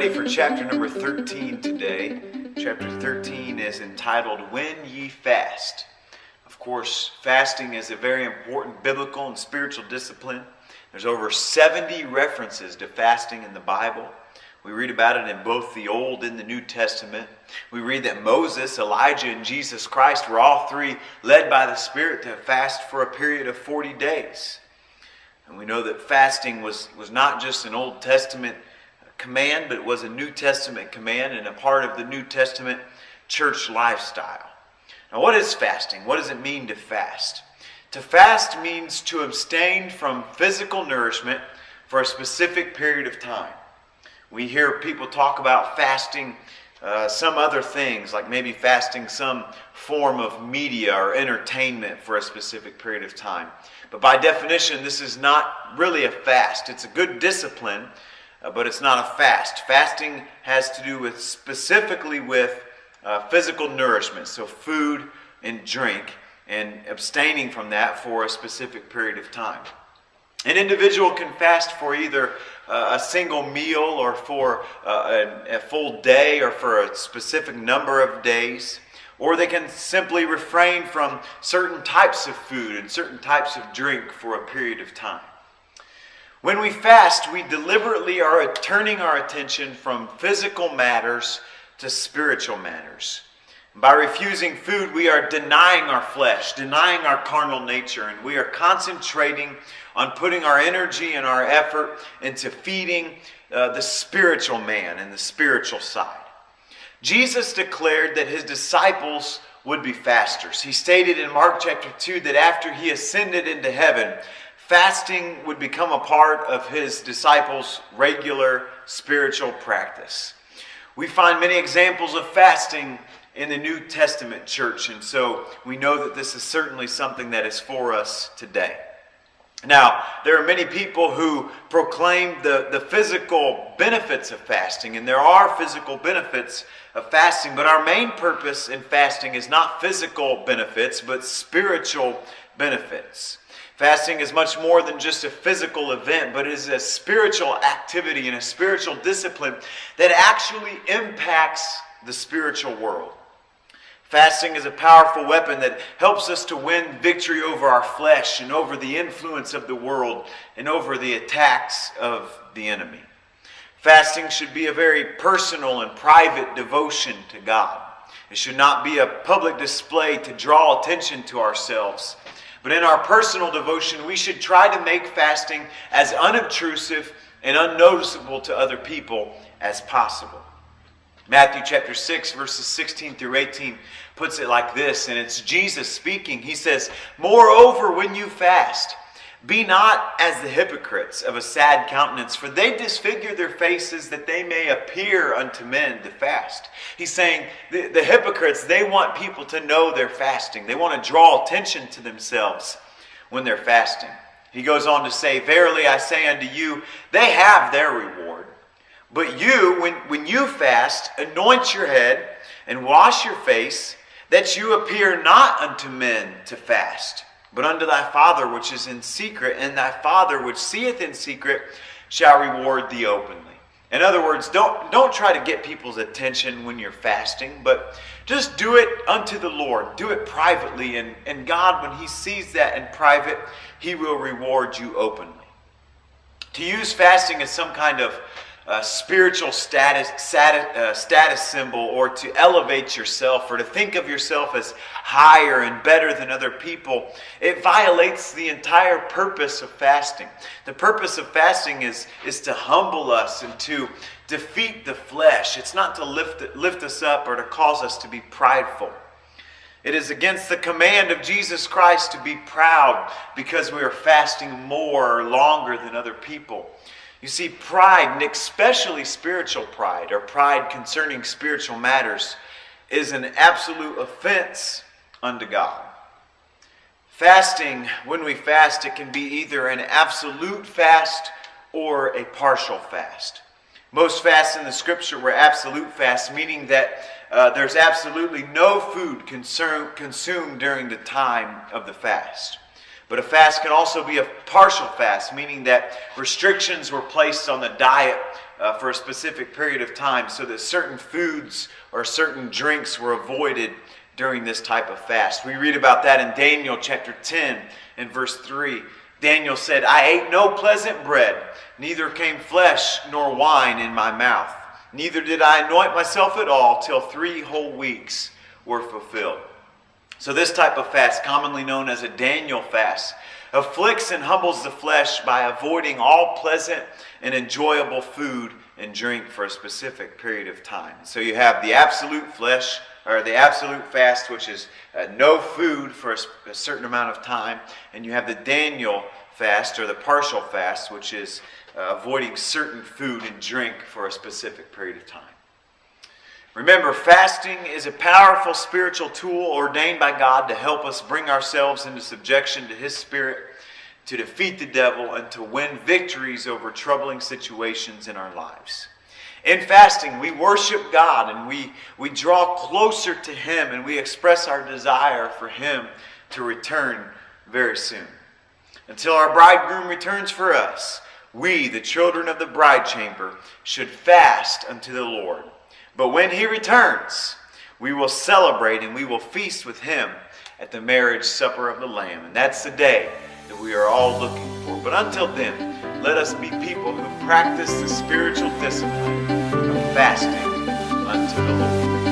study for chapter number 13 today. Chapter 13 is entitled, When Ye Fast. Of course, fasting is a very important biblical and spiritual discipline. There's over 70 references to fasting in the Bible. We read about it in both the Old and the New Testament. We read that Moses, Elijah, and Jesus Christ were all three led by the Spirit to fast for a period of 40 days. And we know that fasting was not just an Old Testament command, but it was a New Testament command and a part of the New Testament church lifestyle. Now, what is fasting? What does it mean to fast? To fast means to abstain from physical nourishment for a specific period of time. We hear people talk about fasting some other things, like maybe fasting some form of media or entertainment for a specific period of time. But by definition, this is not really a fast. It's a good discipline, but it's not a fast. Fasting has to do with specifically with physical nourishment, so food and drink, and abstaining from that for a specific period of time. An individual can fast for either a single meal or for a full day or for a specific number of days, or they can simply refrain from certain types of food and certain types of drink for a period of time. When we fast, we deliberately are turning our attention from physical matters to spiritual matters. By refusing food, we are denying our flesh, denying our carnal nature, and we are concentrating on putting our energy and our effort into feeding the spiritual man and the spiritual side. Jesus declared that his disciples would be fasters. He stated in Mark chapter 2 that after he ascended into heaven, fasting would become a part of his disciples' regular spiritual practice. We find many examples of fasting in the New Testament church, and so we know that this is certainly something that is for us today. Now, there are many people who proclaim the physical benefits of fasting, and there are physical benefits of fasting, but our main purpose in fasting is not physical benefits, but spiritual benefits. Fasting is much more than just a physical event, but it is a spiritual activity and a spiritual discipline that actually impacts the spiritual world. Fasting is a powerful weapon that helps us to win victory over our flesh and over the influence of the world and over the attacks of the enemy. Fasting should be a very personal and private devotion to God. It should not be a public display to draw attention to ourselves. But in our personal devotion, we should try to make fasting as unobtrusive and unnoticeable to other people as possible. Matthew chapter 6, verses 16 through 18 puts it like this, and it's Jesus speaking. He says, "Moreover, when you fast, be not as the hypocrites of a sad countenance, for they disfigure their faces that they may appear unto men to fast." He's saying the hypocrites, they want people to know they're fasting. They want to draw attention to themselves when they're fasting. He goes on to say, "Verily I say unto you, they have their reward. But you, when you fast, anoint your head and wash your face, that you appear not unto men to fast, but unto thy Father which is in secret, and thy Father which seeth in secret shall reward thee openly." In other words, don't try to get people's attention when you're fasting, but just do it unto the Lord. Do it privately, and God, when He sees that in private, He will reward you openly. To use fasting as some kind of spiritual status symbol, or to elevate yourself, or to think of yourself as higher and better than other people, it violates the entire purpose of fasting. The purpose of fasting is to humble us and to defeat the flesh. It's not to lift us up or to cause us to be prideful. It is against the command of Jesus Christ to be proud because we are fasting more or longer than other people. You see, pride, and especially spiritual pride, or pride concerning spiritual matters, is an absolute offense unto God. Fasting, when we fast, it can be either an absolute fast or a partial fast. Most fasts in the Scripture were absolute fasts, meaning that there's absolutely no food consumed during the time of the fast. But a fast can also be a partial fast, meaning that restrictions were placed on the diet for a specific period of time so that certain foods or certain drinks were avoided during this type of fast. We read about that in Daniel chapter 10 and verse 3. Daniel said, "I ate no pleasant bread, neither came flesh nor wine in my mouth. Neither did I anoint myself at all till 3 whole weeks were fulfilled." So this type of fast, commonly known as a Daniel fast, afflicts and humbles the flesh by avoiding all pleasant and enjoyable food and drink for a specific period of time. So you have the absolute flesh, or the absolute fast, which is no food for a certain amount of time, and you have the Daniel fast, or the partial fast, which is avoiding certain food and drink for a specific period of time. Remember, fasting is a powerful spiritual tool ordained by God to help us bring ourselves into subjection to His Spirit, to defeat the devil, and to win victories over troubling situations in our lives. In fasting, we worship God and we draw closer to Him, and we express our desire for Him to return very soon. Until our bridegroom returns for us, we, the children of the bride chamber, should fast unto the Lord. But when He returns, we will celebrate and we will feast with Him at the marriage supper of the Lamb. And that's the day that we are all looking for. But until then, let us be people who practice the spiritual discipline of fasting unto the Lord.